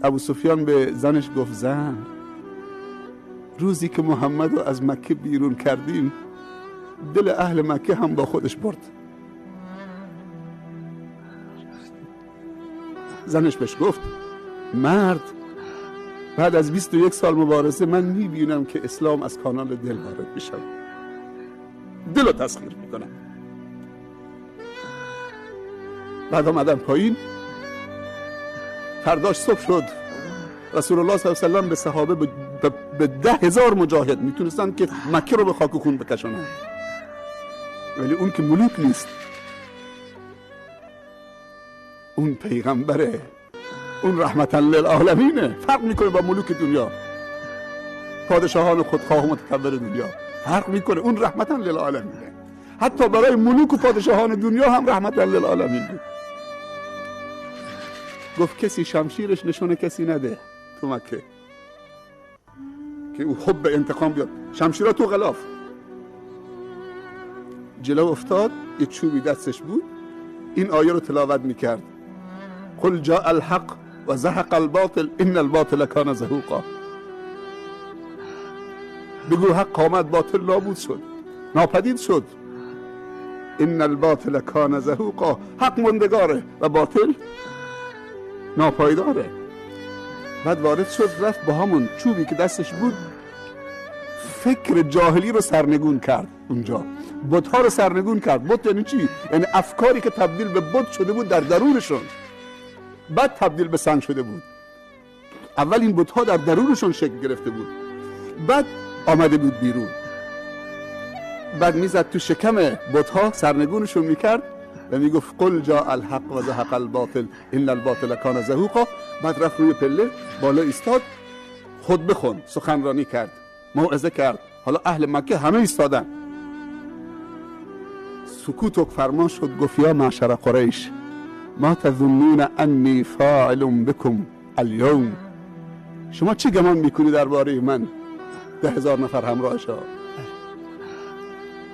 ابو سفیان به زنش گفت زن، روزی که محمد رو از مکه بیرون کردیم دل اهل مکه هم با خودش برد. زنش بهش گفت مرد، بعد از 21 سال مبارزه من میبینم که اسلام از کانال دل وارد میشه، دل رو تسخیر میکنم. بعد آمدن پایین. فرداش صبح شد، رسول الله صلی الله علیه و سلم به صحابه به 10,000 مجاهد میتونستن که مکه رو به خاک و خون بکشونن، ولی اون که ملوک نیست، اون پیغمبره، اون رحمتا للعالمینه، فرق میکنه با ملوک دنیا، پادشاهان خودخواه و متکبر دنیا، فرق میکنه. اون رحمتا للعالمینه، حتی برای ملوک و پادشاهان دنیا هم رحمتا للعالمینه. گفت کسی شمشیرش نشونه کسی نده تو مکه که او حب انتقام بیاد، شمشیرها تو غلاف. جلو افتاد، یه چوبی دستش بود، این آیه رو تلاوت میکرد: قل جاء الحق و زهق الباطل ان الباطل کان زهوقا. بگو حق آمد، باطل نابود شد، ناپدید شد. ان الباطل کان زهوقا، حق مندگاره و باطل ناپایداره. بعد وارد شد، رفت با همون چوبی که دستش بود فکر جاهلی رو سرنگون کرد، اونجا بت‌ها رو سرنگون کرد. بت یعنی چی؟ یعنی افکاری که تبدیل به بت شده بود در درونشون، بعد تبدیل به سنگ شده بود. اول این بت‌ها در درونشون شکل گرفته بود، بعد آمده بود بیرون. بعد میزد تو شکم بت‌ها، سرنگونشون میکرد و میگفت قل جاء الحق و زهق الباطل ان الباطل کان زهوقا. بعد رفت روی پله بالا ایستاد، خطبه خوند، سخنرانی کرد، موعظه کرد. حالا اهل مکه همه ایستادن. سکوت فرمان شد، گفت یا معشر قریش ما تظنون انی فاعل بكم اليوم. شما چی گمان میکنی درباره من 10,000 نفر همراهشا؟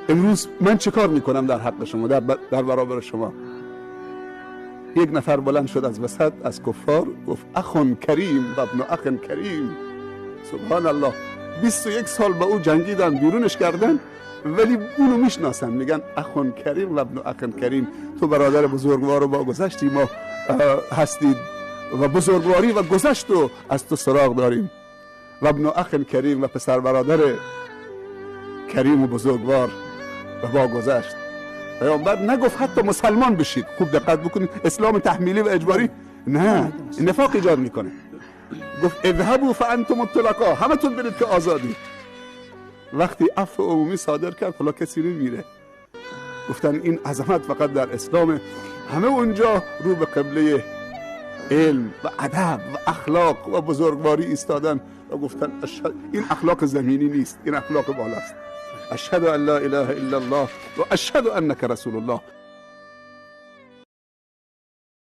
امروز من چه کار میکنم در حق شما، در برابر شما؟ یک نفر بلند شد از وسط از کفار، گفت اخون کریم و ابن اخ کریم. سبحان الله، 21 سال با او جنگیدن، بیرونش کردن، ولی اونو میشناسن، میگن اخون کریم و ابن اخ کریم. تو برادر بزرگوار و با گذشتی ما هستید و بزرگواری و گذشت و از تو سراغ داریم. و ابن اخ کریم و پسر برادر کریم و بزرگوار و با گذشت. پیامبر نگفت حتی مسلمان بشید. خوب دقت بکنید، اسلام تحمیلی و اجباری نه، این نفاق ایجاد میکنه. گفت اذهبوا فانتم الطلقاء، همه تون برید که آزادی. وقتی عفو عمومی صادر کرد، حالا کسی نمیره. گفتن این عظمت فقط در اسلام. همه اونجا رو به قبله علم و ادب و اخلاق و بزرگواری ایستادن و گفتن این اخلاق زمینی نیست، این اخلاق بالاست. اشهد ان لا اله الا الله و اشهد انک رسول الله.